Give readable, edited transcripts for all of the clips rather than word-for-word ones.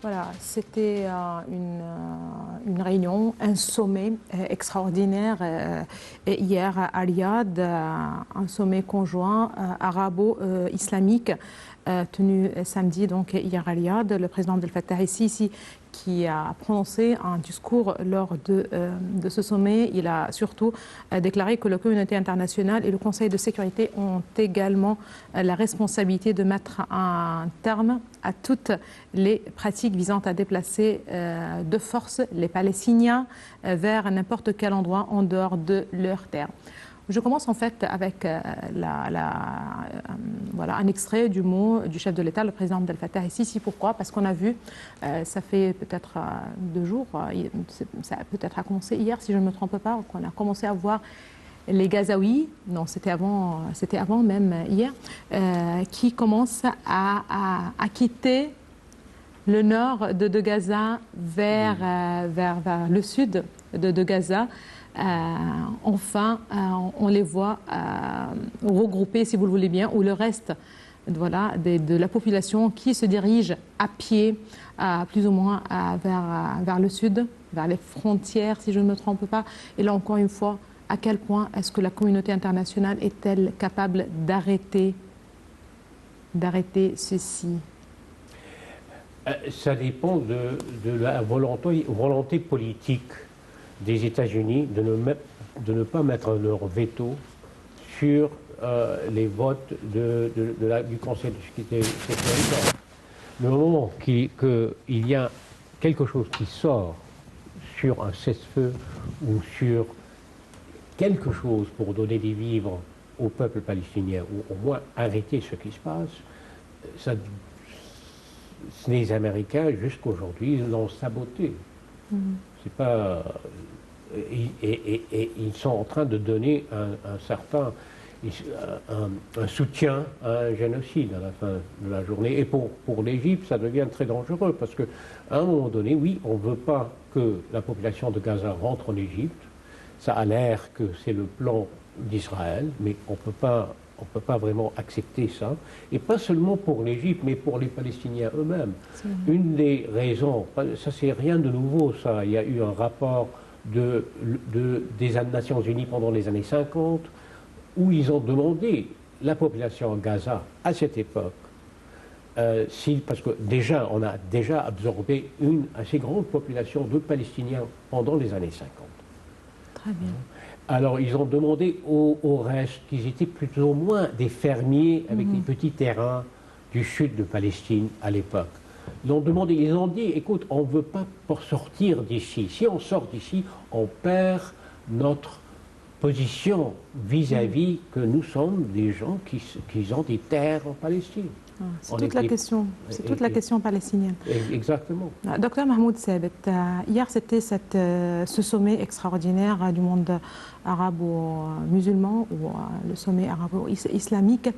Voilà, c'était une réunion, un sommet extraordinaire hier à Riyad, un sommet conjoint arabo-islamique tenu samedi donc hier à Riyad. Le président Abdel Fattah el-Sisi qui a prononcé un discours lors de ce sommet. Il a surtout déclaré que la communauté internationale et le Conseil de sécurité ont également la responsabilité de mettre un terme à toutes les pratiques visant à déplacer de force les Palestiniens vers n'importe quel endroit en dehors de leur terre. Je commence en fait avec voilà, un extrait du mot du chef de l'État, le président Abdel Fattah el-Sisi. Pourquoi? Parce qu'on a vu, ça fait peut-être 2 jours, ça peut-être a commencé hier si je ne me trompe pas, qu'on a commencé à voir les Gazaouis, non c'était avant même hier, qui commencent à quitter le nord de Gaza vers le sud de Gaza. Enfin, on les voit regroupés, si vous le voulez bien, ou le reste voilà, de la population qui se dirige à pied, plus ou moins vers le sud, vers les frontières, si je ne me trompe pas. Et là, encore une fois, à quel point est-ce que la communauté internationale est-elle capable d'arrêter ceci? Ça dépend de la volonté politique des États-Unis de ne pas mettre leur veto sur les votes du Conseil de sécurité. Le moment qu'il y a quelque chose qui sort sur un cessez-feu ou sur quelque chose pour donner des vivres au peuple palestinien, ou au moins arrêter ce qui se passe, les Américains, jusqu'aujourd'hui, l'ont saboté. C'est pas... Et ils sont en train de donner un certain soutien à un génocide à la fin de la journée. Et pour l'Égypte, ça devient très dangereux parce qu'à un moment donné, oui, on ne veut pas que la population de Gaza rentre en Égypte. Ça a l'air que c'est le plan d'Israël, mais on ne peut pas vraiment accepter ça. Et pas seulement pour l'Égypte, mais pour les Palestiniens eux-mêmes. Une des raisons, ça c'est rien de nouveau ça, il y a eu un rapport des Nations Unies pendant les années 50, où ils ont demandé la population à Gaza, à cette époque, parce que déjà, on a déjà absorbé une assez grande population de Palestiniens pendant les années 50. Très bien. Alors, ils ont demandé au reste qu'ils étaient plus ou moins des fermiers avec des petits terrains du sud de Palestine à l'époque. Ils ont dit, écoute, on ne veut pas pour sortir d'ici. Si on sort d'ici, on perd notre position vis-à-vis que nous sommes des gens qui ont des terres en Palestine. C'est toute la question. C'est toute la question palestinienne. Exactement. Docteur Mahmoud Sebet, hier c'était ce sommet extraordinaire du monde arabo-musulman ou le sommet arabo-islamique.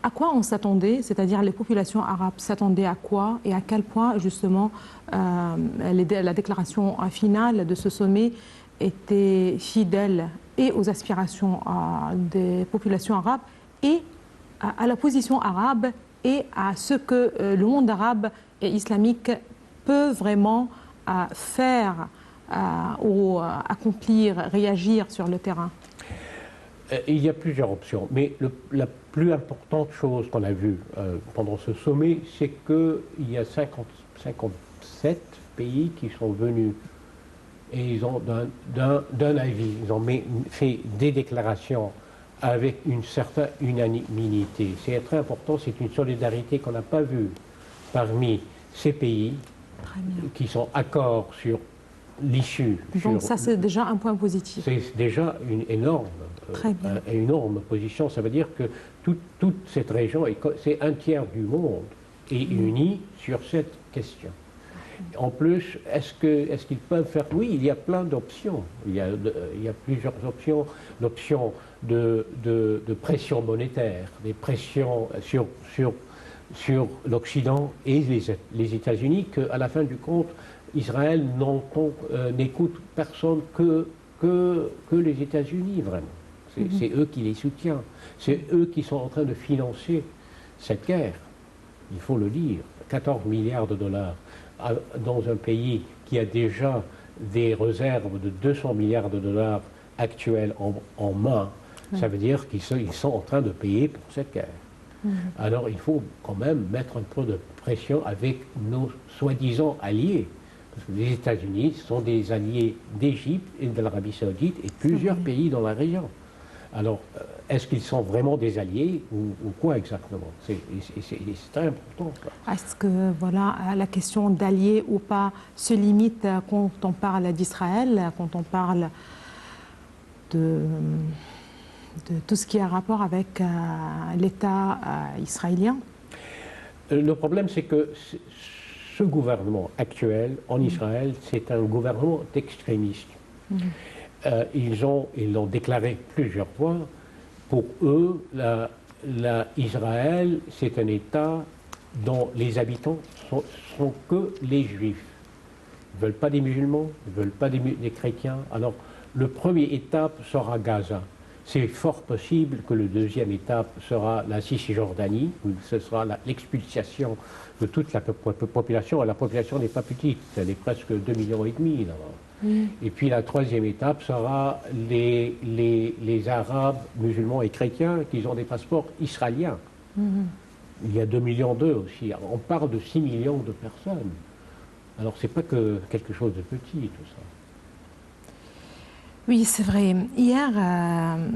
À quoi on s'attendait, c'est-à-dire les populations arabes s'attendaient à quoi et à quel point justement la déclaration finale de ce sommet était fidèle et aux aspirations des populations arabes et à la position arabe et à ce que le monde arabe et islamique peut vraiment faire ou accomplir, réagir sur le terrain? Il y a plusieurs options, mais la plus importante chose qu'on a vue pendant ce sommet, c'est qu'il y a 57 pays qui sont venus et ils ont d'un avis, ils ont fait des déclarations avec une certaine unanimité. C'est très important, c'est une solidarité qu'on n'a pas vue parmi ces pays qui sont d'accord sur l'issue. Donc ça, c'est déjà un point positif. C'est déjà une énorme position. Ça veut dire que toute cette région, c'est un tiers du monde, est uni sur cette question. En plus, est-ce qu'ils peuvent faire... Oui, il y a plein d'options. Il y a plusieurs options. L'option de pression monétaire, des pressions sur l'Occident et les États-Unis, qu'à la fin du compte, Israël n'écoute personne que les États-Unis, vraiment. C'est eux qui les soutiennent. C'est eux qui sont en train de financer cette guerre. Il faut le dire. 14 milliards de dollars. dans un pays qui a déjà des réserves de 200 milliards de dollars actuels en main, ça veut dire qu'ils sont en train de payer pour cette guerre. Alors il faut quand même mettre un peu de pression avec nos soi-disant alliés. Parce que les États-Unis sont des alliés d'Égypte et de l'Arabie Saoudite et plusieurs pays dans la région. Alors, est-ce qu'ils sont vraiment des alliés ou quoi exactement? C'est très important. Est-ce que voilà, la question d'alliés ou pas se limite quand on parle d'Israël, quand on parle de tout ce qui a rapport avec l'État israélien? Le problème, c'est que ce gouvernement actuel en Israël, c'est un gouvernement d'extrémistes. Ils l'ont déclaré plusieurs fois. Pour eux, Israël, c'est un État dont les habitants sont que les Juifs. Ils ne veulent pas des musulmans, ils ne veulent pas des chrétiens. Alors, le premier étape sera Gaza. C'est fort possible que le deuxième étape sera la Cisjordanie, où ce sera l'expulsion de toute la population. La population n'est pas petite, elle est presque 2,5 millions là-bas. Et puis la troisième étape sera les Arabes, musulmans et chrétiens qui ont des passeports israéliens. Il y a 2,2 millions aussi. On parle de 6 millions de personnes. Alors c'est pas que quelque chose de petit tout ça. Oui, c'est vrai. Hier,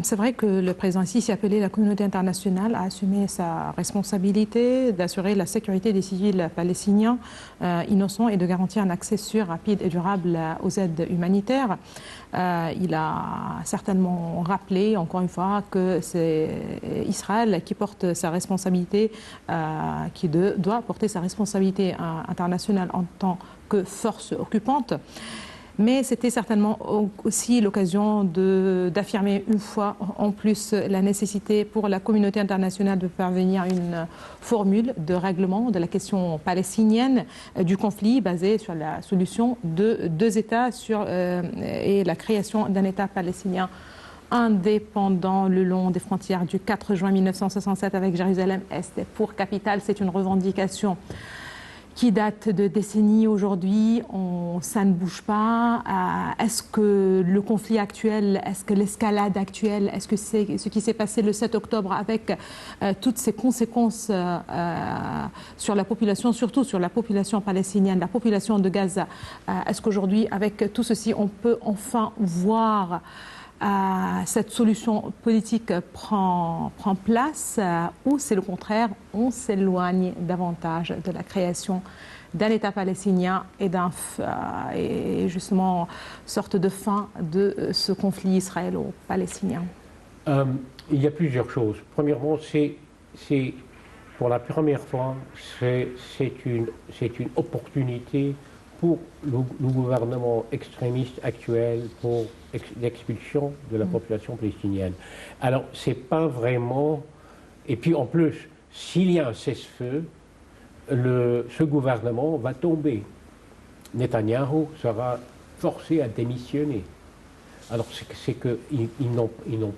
c'est vrai que le président Sisi a appelé la communauté internationale à assumer sa responsabilité d'assurer la sécurité des civils palestiniens innocents et de garantir un accès sûr, rapide et durable aux aides humanitaires. Il a certainement rappelé, encore une fois, que c'est Israël qui porte sa responsabilité, qui doit porter sa responsabilité internationale en tant que force occupante. Mais c'était certainement aussi l'occasion d'affirmer une fois en plus la nécessité pour la communauté internationale de parvenir à une formule de règlement de la question palestinienne du conflit basée sur la solution de deux États et la création d'un État palestinien indépendant le long des frontières du 4 juin 1967 avec Jérusalem-Est pour capitale. C'est une revendication qui date de décennies aujourd'hui, ça ne bouge pas. Est-ce que le conflit actuel, est-ce que l'escalade actuelle, est-ce que c'est ce qui s'est passé le 7 octobre avec toutes ces conséquences sur la population, surtout sur la population palestinienne, la population de Gaza, est-ce qu'aujourd'hui, avec tout ceci, on peut enfin voir cette solution politique prend place ou c'est le contraire, on s'éloigne davantage de la création d'un État palestinien et justement sorte de fin de ce conflit israélo-palestinien? Il y a plusieurs choses. Premièrement, c'est pour la première fois, c'est une opportunité pour le gouvernement extrémiste actuel pour l'expulsion de la population palestinienne. Alors, c'est pas vraiment... Et puis, en plus, s'il y a un cessez-feu, ce gouvernement va tomber. Netanyahou sera forcé à démissionner. Alors, c'est qu'ils n'ont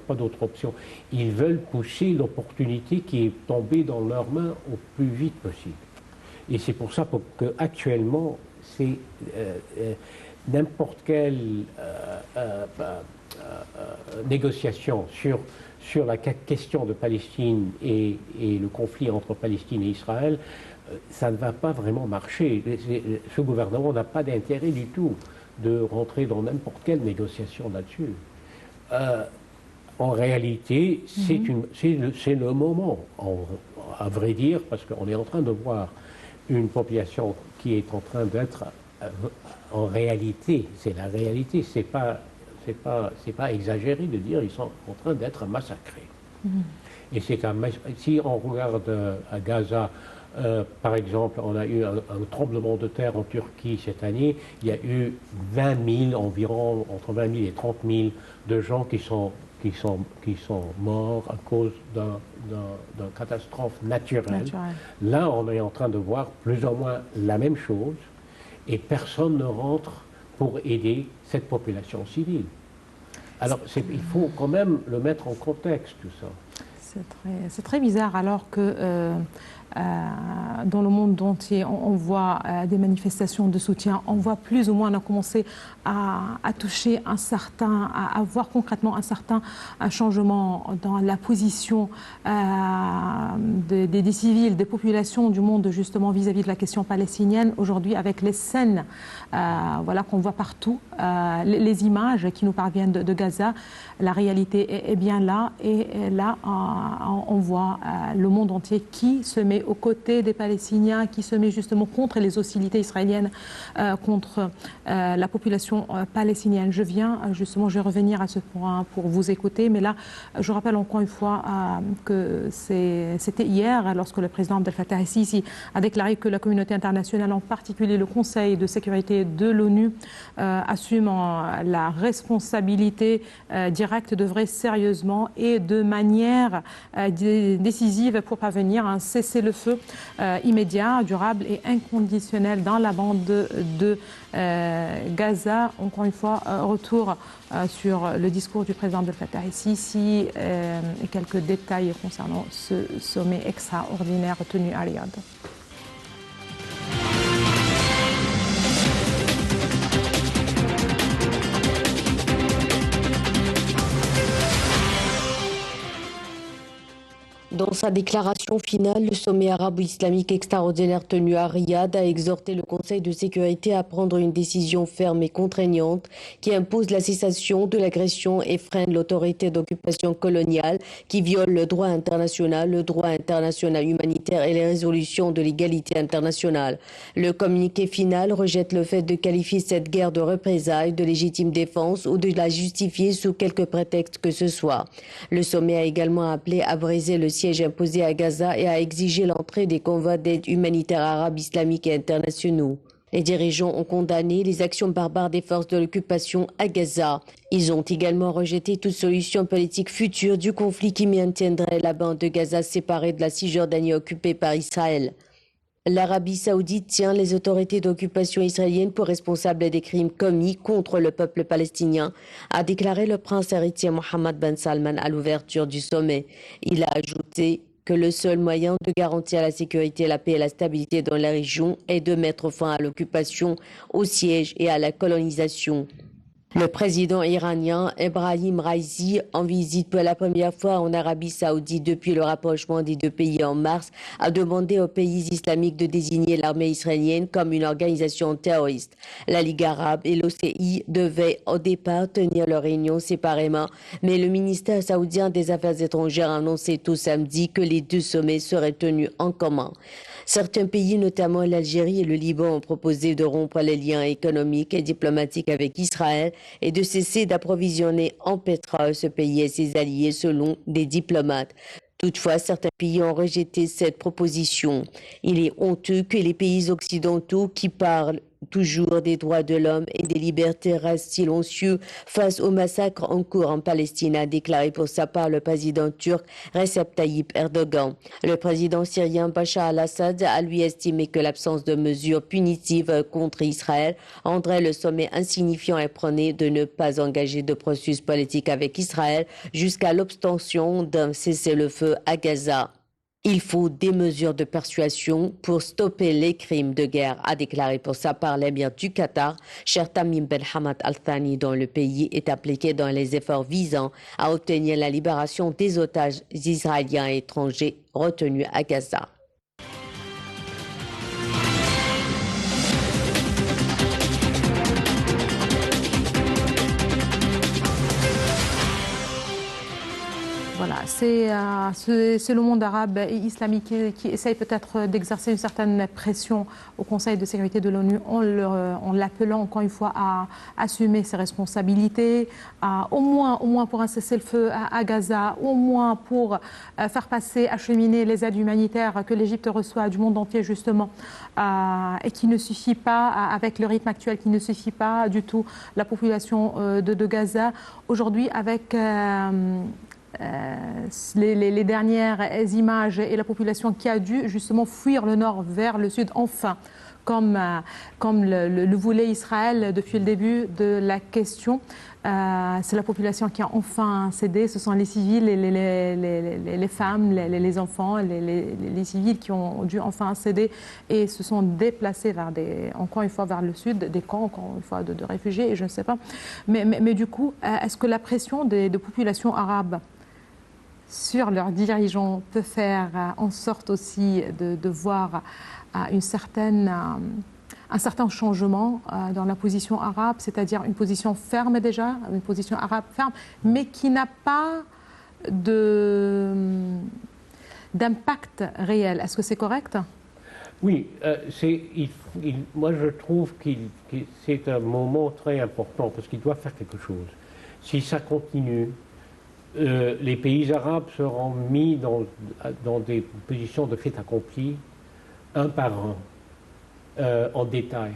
pas d'autre option. Ils veulent pousser l'opportunité qui est tombée dans leurs mains au plus vite possible. Et c'est pour ça qu'actuellement, c'est n'importe quelle négociation sur la question de Palestine et le conflit entre Palestine et Israël, ça ne va pas vraiment marcher. Ce gouvernement n'a pas d'intérêt du tout de rentrer dans n'importe quelle négociation là-dessus. En réalité, c'est le moment, à vrai dire, parce qu'on est en train de voir une population qui est en train d'être, en réalité, c'est la réalité, c'est pas exagéré de dire ils sont en train d'être massacrés. Et si on regarde à Gaza, par exemple, on a eu un tremblement de terre en Turquie cette année, il y a eu 20 000 environ, entre 20 000 et 30 000 de gens qui sont morts à cause d'une catastrophe naturelle. Là, on est en train de voir plus ou moins la même chose et personne ne rentre pour aider cette population civile. Alors, il faut quand même le mettre en contexte, tout ça. C'est très bizarre alors que dans le monde entier, on voit des manifestations de soutien, on voit plus ou moins, on a commencé à toucher à voir concrètement un changement dans la position des civils, des populations du monde justement vis-à-vis de la question palestinienne. Aujourd'hui, avec les scènes voilà, qu'on voit partout, les images qui nous parviennent de Gaza, la réalité est bien là. Et là, on voit le monde entier qui se met aux côtés des Palestiniens, qui se met justement contre les hostilités israéliennes, contre la population palestinienne. Je vais revenir à ce point pour vous écouter, mais là, je rappelle encore une fois que c'était hier, lorsque le président Abdel Fattah el-Sisi a déclaré que la communauté internationale, en particulier le Conseil de sécurité de l'ONU, assume la responsabilité directe d'œuvrer sérieusement et de manière décisive pour parvenir à un cessez-le-feu immédiat, durable et inconditionnel dans la bande de Gaza. Encore une fois, retour sur le discours du président Abdel Fattah el-Sisi et quelques détails concernant ce sommet extraordinaire tenu à Riyad. Dans sa déclaration finale, le sommet arabo-islamique extraordinaire tenu à Riyad a exhorté le Conseil de sécurité à prendre une décision ferme et contraignante qui impose la cessation de l'agression et freine l'autorité d'occupation coloniale qui viole le droit international humanitaire et les résolutions de l'égalité internationale. Le communiqué final rejette le fait de qualifier cette guerre de représailles, de légitime défense ou de la justifier sous quelque prétexte que ce soit. Le sommet a également appelé à briser le siège imposé à Gaza et à exiger l'entrée des convois d'aide humanitaire arabes, islamiques et internationaux. Les dirigeants ont condamné les actions barbares des forces de l'occupation à Gaza. Ils ont également rejeté toute solution politique future du conflit qui maintiendrait la bande de Gaza séparée de la Cisjordanie occupée par Israël. L'Arabie saoudite tient les autorités d'occupation israéliennes pour responsables des crimes commis contre le peuple palestinien, a déclaré le prince héritier Mohammed Ben Salman à l'ouverture du sommet. Il a ajouté que le seul moyen de garantir la sécurité, la paix et la stabilité dans la région est de mettre fin à l'occupation, au siège et à la colonisation. Le président iranien Ebrahim Raisi, en visite pour la première fois en Arabie saoudite depuis le rapprochement des deux pays en mars, a demandé aux pays islamiques de désigner l'armée israélienne comme une organisation terroriste. La Ligue arabe et l'OCI devaient au départ tenir leur réunion séparément, mais le ministère saoudien des Affaires étrangères a annoncé tout samedi que les deux sommets seraient tenus en commun. Certains pays, notamment l'Algérie et le Liban, ont proposé de rompre les liens économiques et diplomatiques avec Israël et de cesser d'approvisionner en pétrole ce pays et ses alliés, selon des diplomates. Toutefois, certains pays ont rejeté cette proposition. Il est honteux que les pays occidentaux qui parlent toujours des droits de l'homme et des libertés restent silencieux face au massacre en cours en Palestine, a déclaré pour sa part le président turc Recep Tayyip Erdogan. Le président syrien Bachar al-Assad a lui estimé que l'absence de mesures punitives contre Israël rendrait le sommet insignifiant et prôné de ne pas engager de processus politique avec Israël jusqu'à l'obtention d'un cessez-le-feu à Gaza. Il faut des mesures de persuasion pour stopper les crimes de guerre, a déclaré pour sa part l'émir du Qatar, Cheikh Tamim Ben Hamad Al Thani, dont le pays est impliqué dans les efforts visant à obtenir la libération des otages israéliens et étrangers retenus à Gaza. Voilà, c'est le monde arabe et islamique qui essaye peut-être d'exercer une certaine pression au Conseil de sécurité de l'ONU en l'appelant encore une fois à assumer ses responsabilités, au moins pour un cessez-le-feu à Gaza, au moins pour faire passer, acheminer les aides humanitaires que l'Égypte reçoit du monde entier justement, et qui ne suffit pas, avec le rythme actuel, qui ne suffit pas du tout la population de Gaza. Aujourd'hui, avec les dernières images et la population qui a dû justement fuir le nord vers le sud, enfin comme le voulait Israël depuis le début de la question. C'est la population qui a enfin cédé, ce sont les civils, les femmes, les enfants, les civils qui ont dû enfin céder et se sont déplacés encore une fois vers le sud, des camps, encore une fois, de réfugiés, et je ne sais pas. Mais du coup, est-ce que la pression des populations arabes sur leurs dirigeants peut faire en sorte aussi de voir un certain changement dans la position arabe, c'est-à-dire une position ferme déjà, une position arabe ferme, mais qui n'a pas d'impact réel. Est-ce que c'est correct? Oui, moi je trouve que c'est un moment très important parce qu'il doit faire quelque chose. Si ça continue, les pays arabes seront mis dans des positions de fait accompli, un par un. En détail.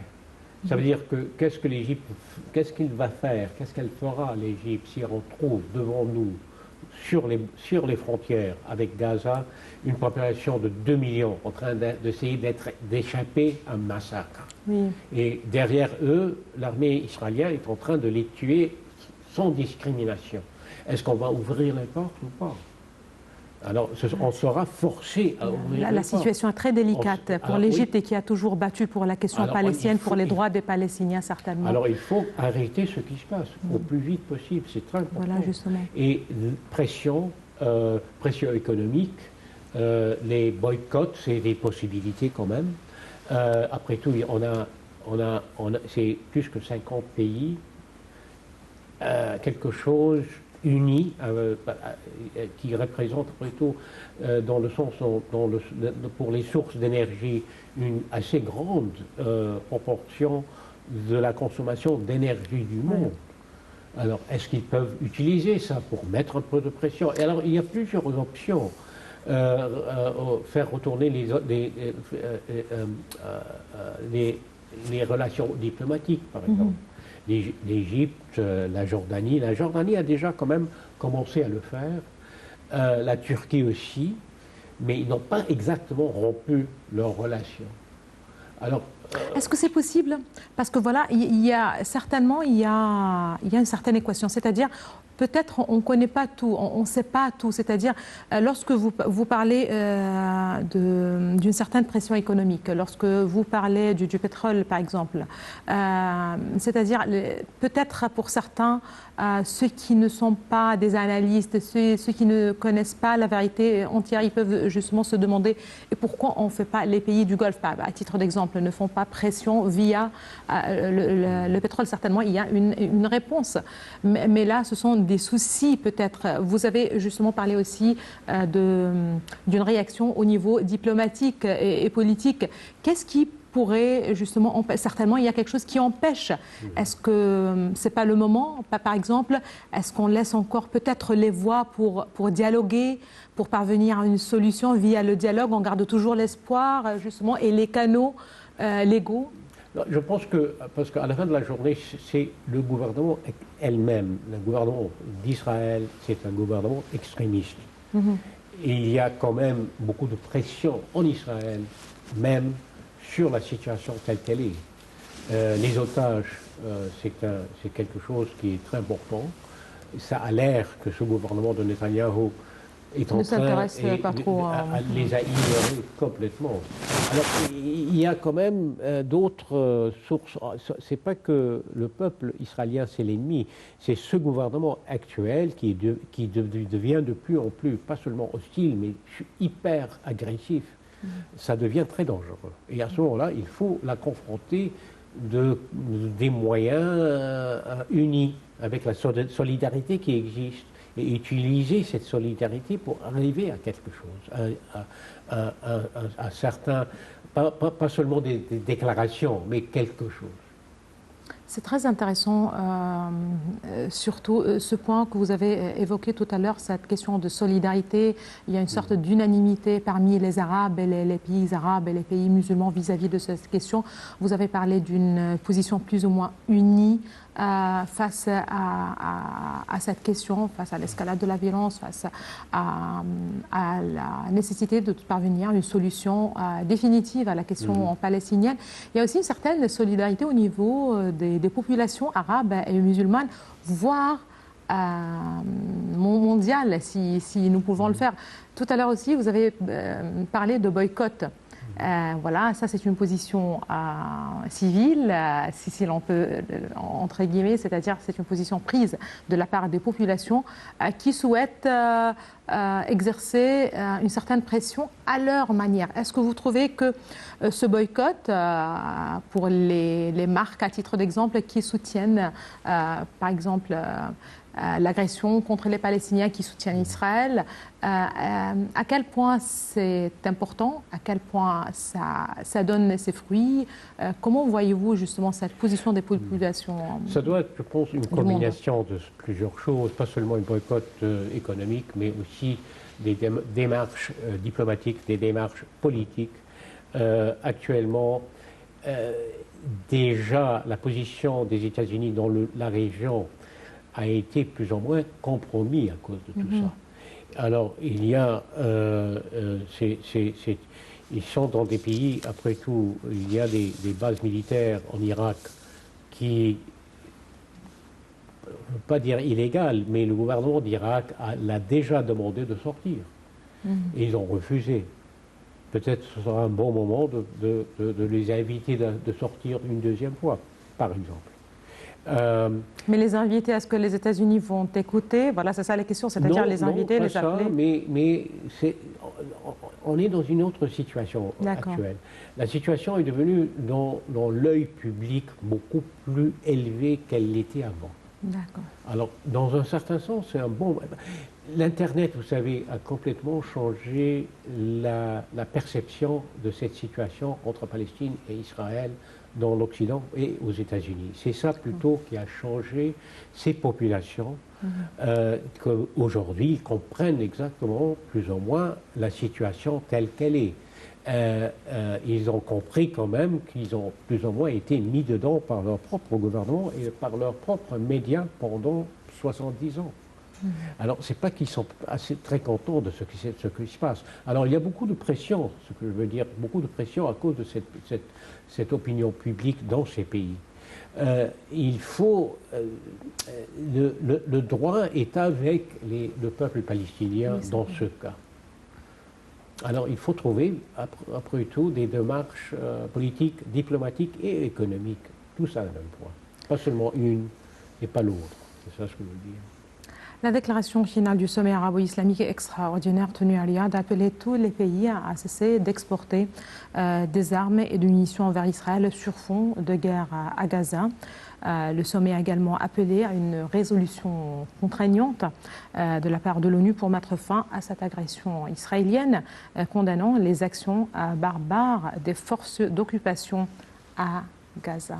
Ça veut dire que qu'est-ce qu'il va faire, qu'est-ce qu'elle fera l'Égypte si on trouve devant nous, sur les frontières avec Gaza, une population de 2 millions en train d'essayer d'échapper à un massacre. Oui. Et derrière eux, l'armée israélienne est en train de les tuer sans discrimination. Est-ce qu'on va ouvrir les portes ou pas? Alors, on sera forcé à ouvrir la situation est très délicate pour l'Égypte, oui, et qui a toujours battu pour la question palestinienne, pour les droits des Palestiniens, certainement. Alors, il faut arrêter ce qui se passe au plus vite possible. C'est très important. Voilà, justement. Et pression économique, les boycotts, c'est des possibilités quand même. Après tout, c'est plus que 50 pays. Quelque chose unis, qui représente plutôt, dans le sens, pour les sources d'énergie, une assez grande proportion de la consommation d'énergie du monde. Alors, est-ce qu'ils peuvent utiliser ça pour mettre un peu de pression? Et alors, il y a plusieurs options. Faire retourner les relations diplomatiques, par exemple. L'Égypte, la Jordanie. La Jordanie a déjà quand même commencé à le faire, la Turquie aussi, mais ils n'ont pas exactement rompu leurs relations. Alors, est-ce que c'est possible? Parce que voilà, il y a une certaine équation, c'est-à-dire peut-être on ne connaît pas tout, on ne sait pas tout, c'est-à-dire lorsque vous parlez d'une certaine pression économique, lorsque vous parlez du pétrole par exemple, c'est-à-dire peut-être pour certains, ceux qui ne sont pas des analystes, ceux qui ne connaissent pas la vérité entière, ils peuvent justement se demander et pourquoi on ne fait pas, les pays du Golfe, à titre d'exemple, ne font pas pression via le pétrole. Certainement, il y a une réponse. Mais là, ce sont des soucis peut-être. Vous avez justement parlé aussi d'une réaction au niveau diplomatique et politique. Qu'est-ce qui pourrait justement, certainement il y a quelque chose qui empêche. Est-ce que c'est pas le moment, par exemple, est-ce qu'on laisse encore peut-être les voies pour dialoguer, pour parvenir à une solution via le dialogue, on garde toujours l'espoir justement et les canaux légaux? Je pense que, parce qu'à la fin de la journée, c'est le gouvernement elle-même, le gouvernement d'Israël, c'est un gouvernement extrémiste. Et il y a quand même beaucoup de pression en Israël, même sur la situation telle qu'elle est. Les otages, c'est quelque chose qui est très important. Ça a l'air que ce gouvernement de Netanyahou est en train de les a ignorés complètement. Alors, il y a quand même d'autres sources. C'est pas que le peuple israélien, c'est l'ennemi. C'est ce gouvernement actuel qui devient de plus en plus, pas seulement hostile, mais hyper agressif. Ça devient très dangereux. Et à ce moment-là, il faut la confronter des moyens unis, avec la solidarité qui existe, et utiliser cette solidarité pour arriver à quelque chose, à certains, pas seulement des déclarations, mais quelque chose. C'est très intéressant, surtout ce point que vous avez évoqué tout à l'heure, cette question de solidarité. Il y a une sorte d'unanimité parmi les Arabes et les pays arabes et les pays musulmans vis-à-vis de cette question. Vous avez parlé d'une position plus ou moins unie face à cette question, face à l'escalade de la violence, face à la nécessité de parvenir à une solution définitive à la question palestinienne. Il y a aussi une certaine solidarité au niveau des populations arabes et musulmanes, voire mondiale, si nous pouvons le faire. Tout à l'heure aussi, vous avez parlé de boycott. Voilà, ça c'est une position civile, si l'on peut, entre guillemets, c'est-à-dire c'est une position prise de la part des populations qui souhaitent exercer une certaine pression à leur manière. Est-ce que vous trouvez que ce boycott, pour les marques à titre d'exemple qui soutiennent par exemple l'agression contre les Palestiniens qui soutiennent Israël, à quel point c'est important, à quel point ça donne ses fruits, comment voyez-vous justement cette position des populations? Ça doit être, je pense, une combinaison de plusieurs choses, pas seulement un boycott économique, mais aussi des démarches diplomatiques, des démarches politiques. Actuellement, déjà, la position des États-Unis dans la région a été plus ou moins compromis à cause de tout ça. Alors, il y a, ils sont dans des pays, après tout, il y a des bases militaires en Irak qui, je ne veux pas dire illégales, mais le gouvernement d'Irak l'a déjà demandé de sortir. Et ils ont refusé. Peut-être ce sera un bon moment de les inviter de sortir une deuxième fois, par exemple. Mais les inviter, est-ce que les États-Unis vont écouter? Voilà, c'est ça la question, c'est-à-dire les inviter, les appeler. Mais on est dans une autre situation actuelle. La situation est devenue dans l'œil public beaucoup plus élevée qu'elle l'était avant. D'accord. Alors, dans un certain sens, c'est un bon... L'Internet, vous savez, a complètement changé la perception de cette situation entre Palestine et Israël dans l'Occident et aux États-Unis. C'est ça plutôt qui a changé ces populations, qu'aujourd'hui ils comprennent exactement plus ou moins la situation telle qu'elle est. Ils ont compris quand même qu'ils ont plus ou moins été mis dedans par leur propre gouvernement et par leurs propres médias pendant 70 ans. Alors, ce n'est pas qu'ils sont très contents de ce qui se passe. Alors, il y a beaucoup de pression, ce que je veux dire, beaucoup de pression à cause de cette opinion publique dans ces pays. Il faut... le droit est avec le peuple palestinien dans ce cas. Alors, il faut trouver, après tout, des démarches politiques, diplomatiques et économiques. Tout ça à un même point. Pas seulement une et pas l'autre. C'est ça ce que je veux dire. La déclaration finale du sommet arabo-islamique extraordinaire tenu à Riyad a appelé tous les pays à cesser d'exporter des armes et de munitions vers Israël sur fond de guerre à Gaza. Le sommet a également appelé à une résolution contraignante de la part de l'ONU pour mettre fin à cette agression israélienne, condamnant les actions barbares des forces d'occupation à Gaza.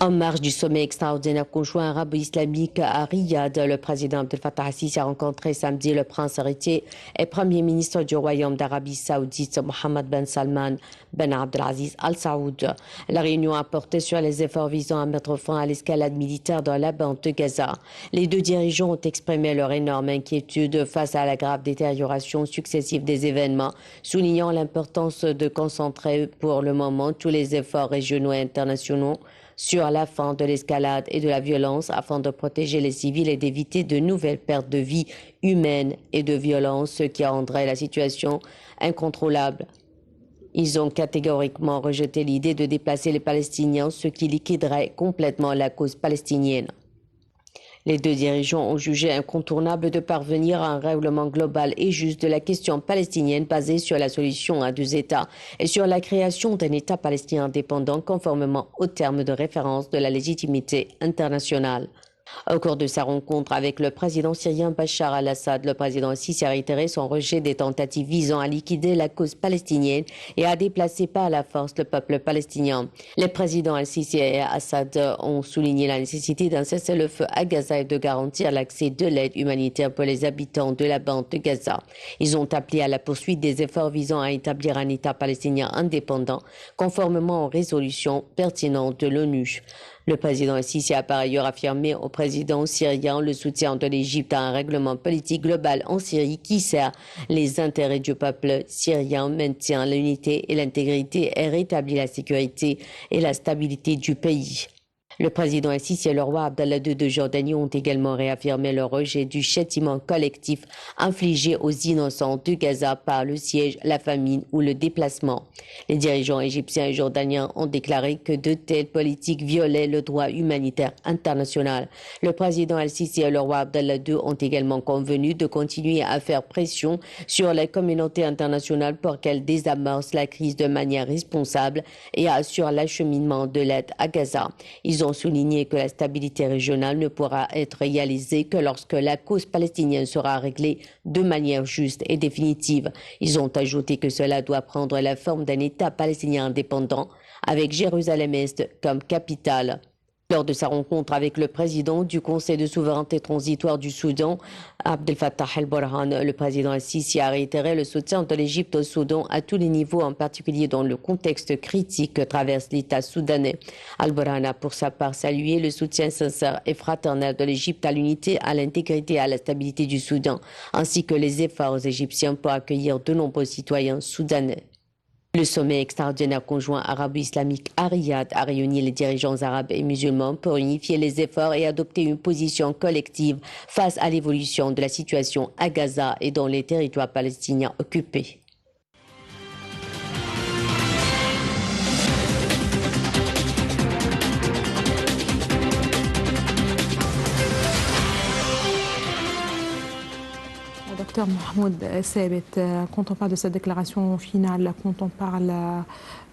En marge du sommet extraordinaire conjoint arabo-islamique à Riyad, le président Abdel Fattah al-Sisi a rencontré samedi le prince héritier et premier ministre du Royaume d'Arabie Saoudite, Mohammed Ben Salman Ben Abdelaziz Al Saoud. La réunion a porté sur les efforts visant à mettre fin à l'escalade militaire dans la bande de Gaza. Les deux dirigeants ont exprimé leur énorme inquiétude face à la grave détérioration successive des événements, soulignant l'importance de concentrer pour le moment tous les efforts régionaux et internationaux sur la fin de l'escalade et de la violence afin de protéger les civils et d'éviter de nouvelles pertes de vies humaines et de violence, ce qui rendrait la situation incontrôlable. Ils ont catégoriquement rejeté l'idée de déplacer les Palestiniens, ce qui liquiderait complètement la cause palestinienne. Les deux dirigeants ont jugé incontournable de parvenir à un règlement global et juste de la question palestinienne basée sur la solution à deux États et sur la création d'un État palestinien indépendant conformément aux termes de référence de la légitimité internationale. Au cours de sa rencontre avec le président syrien Bachar al-Assad, le président Al-Sisi a réitéré son rejet des tentatives visant à liquider la cause palestinienne et à déplacer par la force le peuple palestinien. Les présidents Al-Sisi et Assad ont souligné la nécessité d'un cessez-le-feu à Gaza et de garantir l'accès de l'aide humanitaire pour les habitants de la bande de Gaza. Ils ont appelé à la poursuite des efforts visant à établir un État palestinien indépendant, conformément aux résolutions pertinentes de l'ONU. Le président Al-Sisi a par ailleurs affirmé au président syrien le soutien de l'Égypte à un règlement politique global en Syrie qui sert les intérêts du peuple syrien, maintient l'unité et l'intégrité et rétablit la sécurité et la stabilité du pays. Le président Al-Sisi et le roi Abdallah II de Jordanie ont également réaffirmé leur rejet du châtiment collectif infligé aux innocents de Gaza par le siège, la famine ou le déplacement. Les dirigeants égyptiens et jordaniens ont déclaré que de telles politiques violaient le droit humanitaire international. Le président Al-Sisi et le roi Abdallah II ont également convenu de continuer à faire pression sur la communauté internationale pour qu'elle désamorce la crise de manière responsable et assure l'acheminement de l'aide à Gaza. Ils ont souligné que la stabilité régionale ne pourra être réalisée que lorsque la cause palestinienne sera réglée de manière juste et définitive. Ils ont ajouté que cela doit prendre la forme d'un État palestinien indépendant avec Jérusalem-Est comme capitale. Lors de sa rencontre avec le président du Conseil de souveraineté transitoire du Soudan, Abdel Fattah el-Burhan, le président Al-Sisi a réitéré le soutien de l'Égypte au Soudan à tous les niveaux, en particulier dans le contexte critique que traverse l'État soudanais. Al-Burhan a pour sa part salué le soutien sincère et fraternel de l'Égypte à l'unité, à l'intégrité et à la stabilité du Soudan, ainsi que les efforts égyptiens pour accueillir de nombreux citoyens soudanais. Le sommet extraordinaire conjoint arabo-islamique à Riyad a réuni les dirigeants arabes et musulmans pour unifier les efforts et adopter une position collective face à l'évolution de la situation à Gaza et dans les territoires palestiniens occupés. Docteur Mahmoud Sabit, quand on parle de cette déclaration finale, quand on parle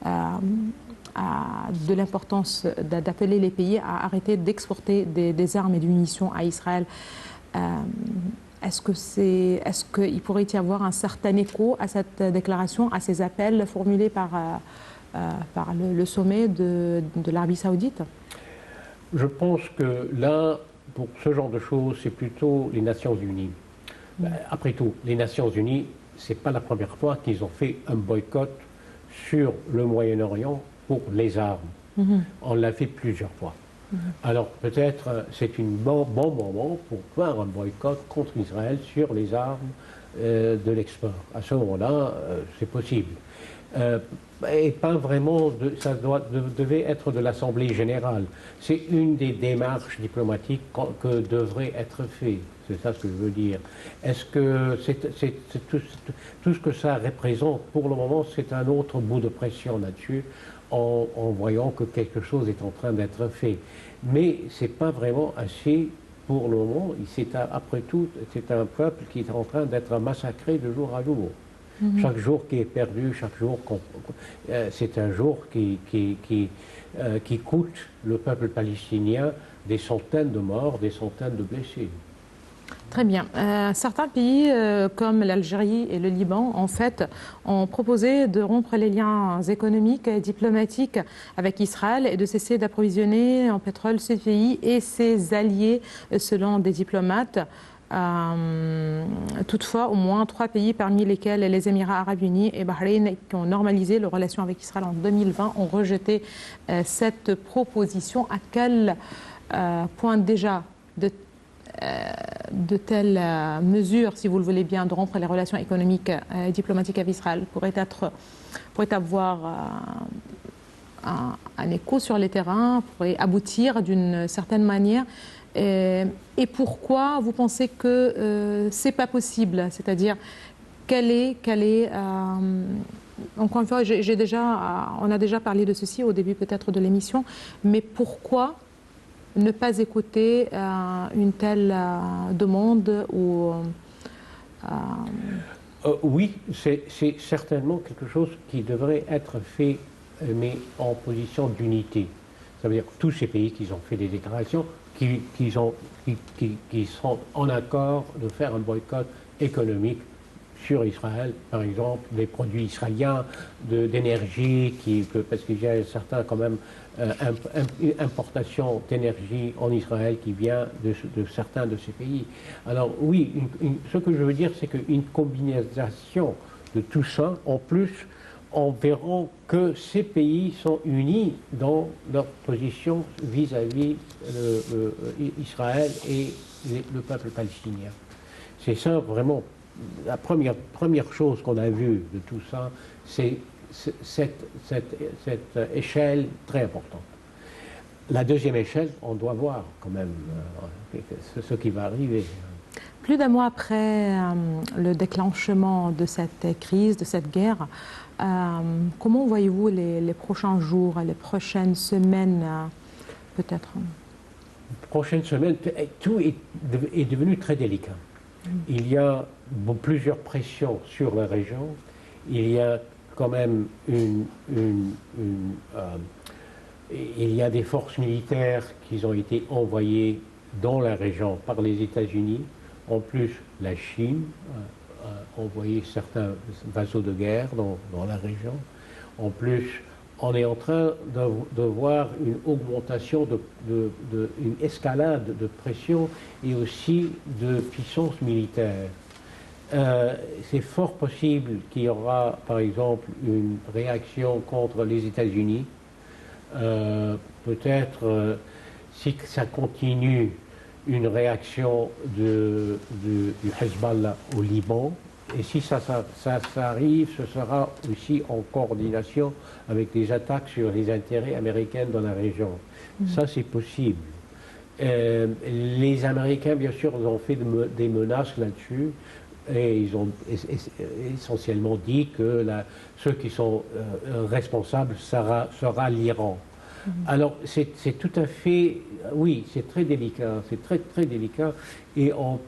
de l'importance d'appeler les pays à arrêter d'exporter des armes et des munitions à Israël, est-ce qu'il pourrait y avoir un certain écho à cette déclaration, à ces appels formulés par le sommet de l'Arabie Saoudite? Je pense que là, pour ce genre de choses, c'est plutôt les Nations Unies. Après tout, les Nations Unies, ce n'est pas la première fois qu'ils ont fait un boycott sur le Moyen-Orient pour les armes. On l'a fait plusieurs fois. Alors peut-être c'est un bon moment pour faire un boycott contre Israël sur les armes de l'export. À ce moment-là, c'est possible. Et pas vraiment, ça devait être de l'Assemblée générale. C'est une des démarches diplomatiques que devrait être fait. C'est ça ce que je veux dire. Est-ce que tout ce que ça représente pour le moment, c'est un autre bout de pression là-dessus, en voyant que quelque chose est en train d'être fait. Mais ce n'est pas vraiment assez pour le moment. Après tout, c'est un peuple qui est en train d'être massacré de jour à jour. Chaque jour qui est perdu, chaque jour, c'est un jour qui coûte le peuple palestinien des centaines de morts, des centaines de blessés. Très bien. Certains pays comme l'Algérie et le Liban, en fait, ont proposé de rompre les liens économiques et diplomatiques avec Israël et de cesser d'approvisionner en pétrole ces pays et ses alliés, selon des diplomates. Toutefois, au moins 3 pays, parmi lesquels les Émirats arabes unis et Bahreïn, qui ont normalisé leurs relations avec Israël en 2020, ont rejeté cette proposition. À quel point déjà de telles mesures, si vous le voulez bien, de rompre les relations économiques et diplomatiques avec Israël pourraient avoir un écho sur les terrains, pourraient aboutir d'une certaine manière? Et pourquoi vous pensez que c'est pas possible? C'est-à-dire, encore une fois, on a déjà parlé de ceci au début peut-être de l'émission, mais pourquoi ne pas écouter une telle demande Oui, c'est certainement quelque chose qui devrait être fait, mais en position d'unité. Ça veut dire que tous ces pays qui ont fait des déclarations qui sont en accord de faire un boycott économique sur Israël, par exemple, des produits israéliens, d'énergie, parce qu'il y a certains quand même importation d'énergie en Israël qui vient de certains de ces pays. Alors oui, ce que je veux dire, c'est qu'une combinaison de tout ça, en plus, on verra que ces pays sont unis dans leur position vis-à-vis Israël et le peuple palestinien. C'est ça vraiment. La première chose qu'on a vue de tout ça, c'est cette échelle très importante. La deuxième échelle, on doit voir quand même ce qui va arriver. Plus d'un mois après le déclenchement de cette crise, de cette guerre, comment voyez-vous les prochains jours, les prochaines semaines peut-être? Prochaines semaines, tout est devenu très délicat. Il y a plusieurs pressions sur la région. Il y a quand même il y a des forces militaires qui ont été envoyées dans la région par les États-Unis. En plus, la Chine a envoyé certains vaisseaux de guerre dans la région. En plus, on est en train de voir une augmentation, une escalade de pression et aussi de puissance militaire. C'est fort possible qu'il y aura, par exemple, une réaction contre les États-Unis. Peut-être, si ça continue, une réaction du Hezbollah au Liban. Et si ça arrive, ce sera aussi en coordination avec des attaques sur les intérêts américains dans la région. Ça, c'est possible. Les Américains, bien sûr, ont fait des menaces là-dessus. Et ils ont essentiellement dit que ceux qui sont responsables sera l'Iran. Alors, c'est tout à fait... Oui, c'est très délicat. C'est très, très délicat. Et on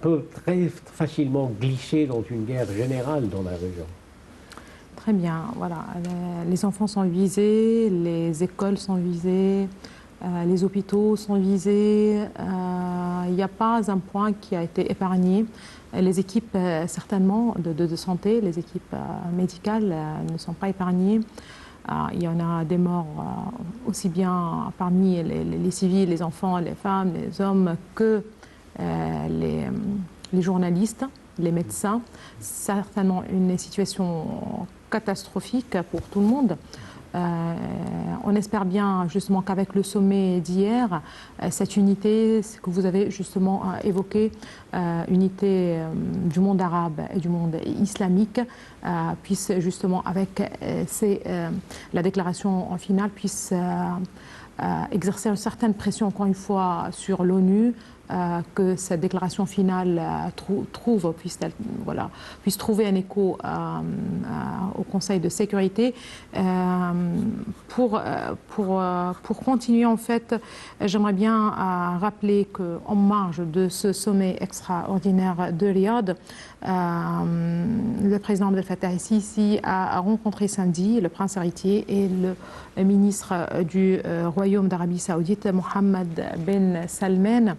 peut très facilement glisser dans une guerre générale dans la région. Très bien, voilà. Les enfants sont visés, les écoles sont visées, les hôpitaux sont visés. Il n'y a pas un point qui a été épargné. Les équipes, certainement, de santé, les équipes médicales ne sont pas épargnées. Il y en a des morts aussi bien parmi les civils, les enfants, les femmes, les hommes que les journalistes, les médecins. Certainement une situation catastrophique pour tout le monde. On espère bien justement qu'avec le sommet d'hier, cette unité que vous avez justement évoquée, unité du monde arabe et du monde islamique, puisse justement avec la déclaration en finale, puisse exercer une certaine pression encore une fois sur l'ONU, que cette déclaration finale puisse trouver un écho au Conseil de sécurité. Pour continuer, en fait, j'aimerais bien rappeler qu'en marge de ce sommet extraordinaire de Riyad, le président Abdel Fattah el-Sisi a rencontré samedi le prince héritier et le ministre du Royaume d'Arabie Saoudite, Mohammed Ben Salman,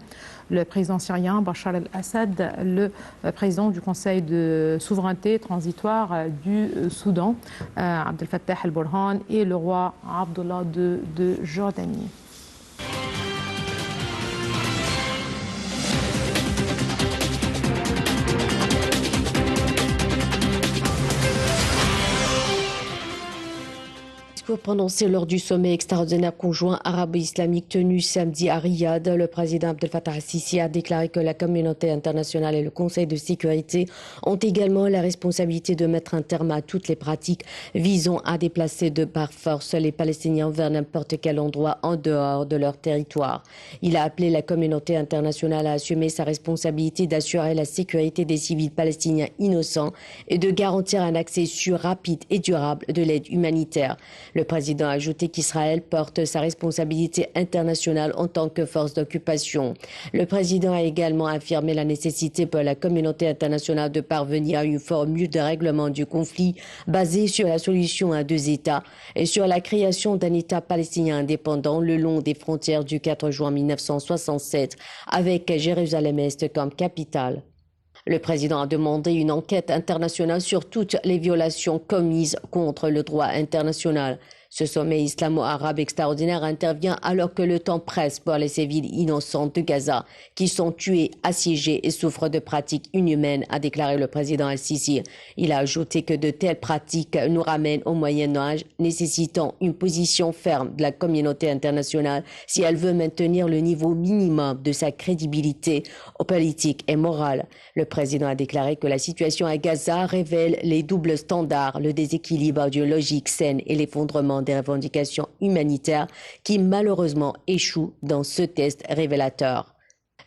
le président syrien Bachar el-Assad, le président du Conseil de souveraineté transitoire du Soudan, Abdel Fattah el-Burhan, et le roi Abdullah de Jordanie. Prononcé lors du sommet extraordinaire conjoint arabo-islamique tenu samedi à Riyad, le président Abdel Fattah el-Sisi a déclaré que la communauté internationale et le Conseil de sécurité ont également la responsabilité de mettre un terme à toutes les pratiques visant à déplacer de par force les Palestiniens vers n'importe quel endroit en dehors de leur territoire. Il a appelé la communauté internationale à assumer sa responsabilité d'assurer la sécurité des civils palestiniens innocents et de garantir un accès sûr, rapide et durable de l'aide humanitaire. Le président a ajouté qu'Israël porte sa responsabilité internationale en tant que force d'occupation. Le président a également affirmé la nécessité pour la communauté internationale de parvenir à une formule de règlement du conflit basée sur la solution à 2 États et sur la création d'un État palestinien indépendant le long des frontières du 4 juin 1967 avec Jérusalem-Est comme capitale. Le président a demandé une enquête internationale sur toutes les violations commises contre le droit international. Ce sommet islamo-arabe extraordinaire intervient alors que le temps presse pour les civils innocents de Gaza qui sont tués, assiégés et souffrent de pratiques inhumaines, a déclaré le président Al-Sisi. Il a ajouté que de telles pratiques nous ramènent au Moyen-Âge, nécessitant une position ferme de la communauté internationale si elle veut maintenir le niveau minimum de sa crédibilité politique et morale. Le président a déclaré que la situation à Gaza révèle les doubles standards, le déséquilibre d'une logique saine et l'effondrement des revendications humanitaires qui malheureusement échouent dans ce test révélateur.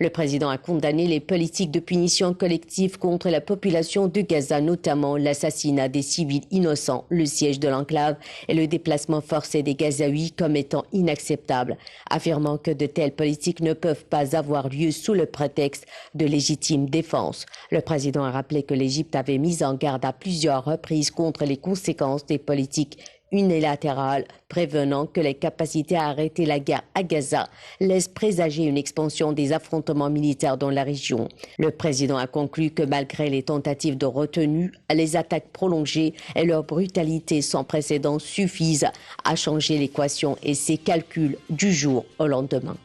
Le président a condamné les politiques de punition collective contre la population de Gaza, notamment l'assassinat des civils innocents, le siège de l'enclave et le déplacement forcé des Gazaouis comme étant inacceptables, affirmant que de telles politiques ne peuvent pas avoir lieu sous le prétexte de légitime défense. Le président a rappelé que l'Égypte avait mis en garde à plusieurs reprises contre les conséquences des politiques unilatérale, prévenant que les capacités à arrêter la guerre à Gaza laissent présager une expansion des affrontements militaires dans la région. Le président a conclu que malgré les tentatives de retenue, les attaques prolongées et leur brutalité sans précédent suffisent à changer l'équation et ses calculs du jour au lendemain.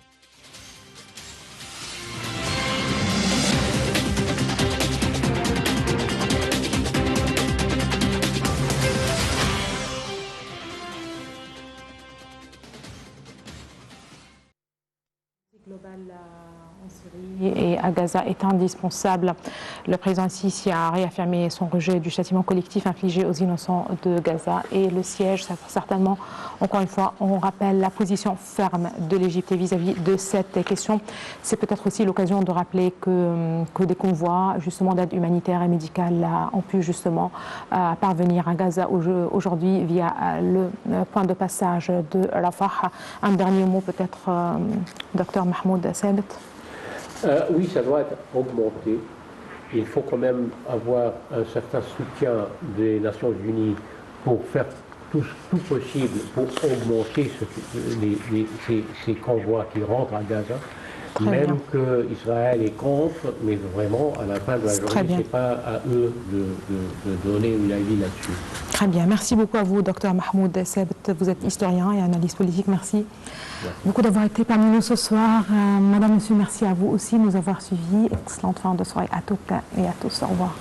Global en Syrie et à Gaza est indispensable. Le président Sisi a réaffirmé son rejet du châtiment collectif infligé aux innocents de Gaza et le siège, certainement, encore une fois, on rappelle la position ferme de l'Égypte vis-à-vis de cette question. C'est peut-être aussi l'occasion de rappeler que des convois justement d'aide humanitaire et médicale ont pu justement parvenir à Gaza aujourd'hui via le point de passage de Rafah. Un dernier mot peut-être, docteur Mahmoud Sabit. Oui, ça doit être augmenté. Il faut quand même avoir un certain soutien des Nations Unies pour faire tout possible pour augmenter ces convois qui rentrent à Gaza. Très même bien. qu'Israël est contre, mais vraiment, à la fin de la journée, ce n'est pas à eux de donner une avis là-dessus. Très bien. Merci beaucoup à vous, docteur Mahmoud Sabit. Vous êtes historien et analyste politique. Merci beaucoup d'avoir été parmi nous ce soir. Madame, monsieur, merci à vous aussi de nous avoir suivis. Excellente fin de soirée à toutes et à tous. Au revoir.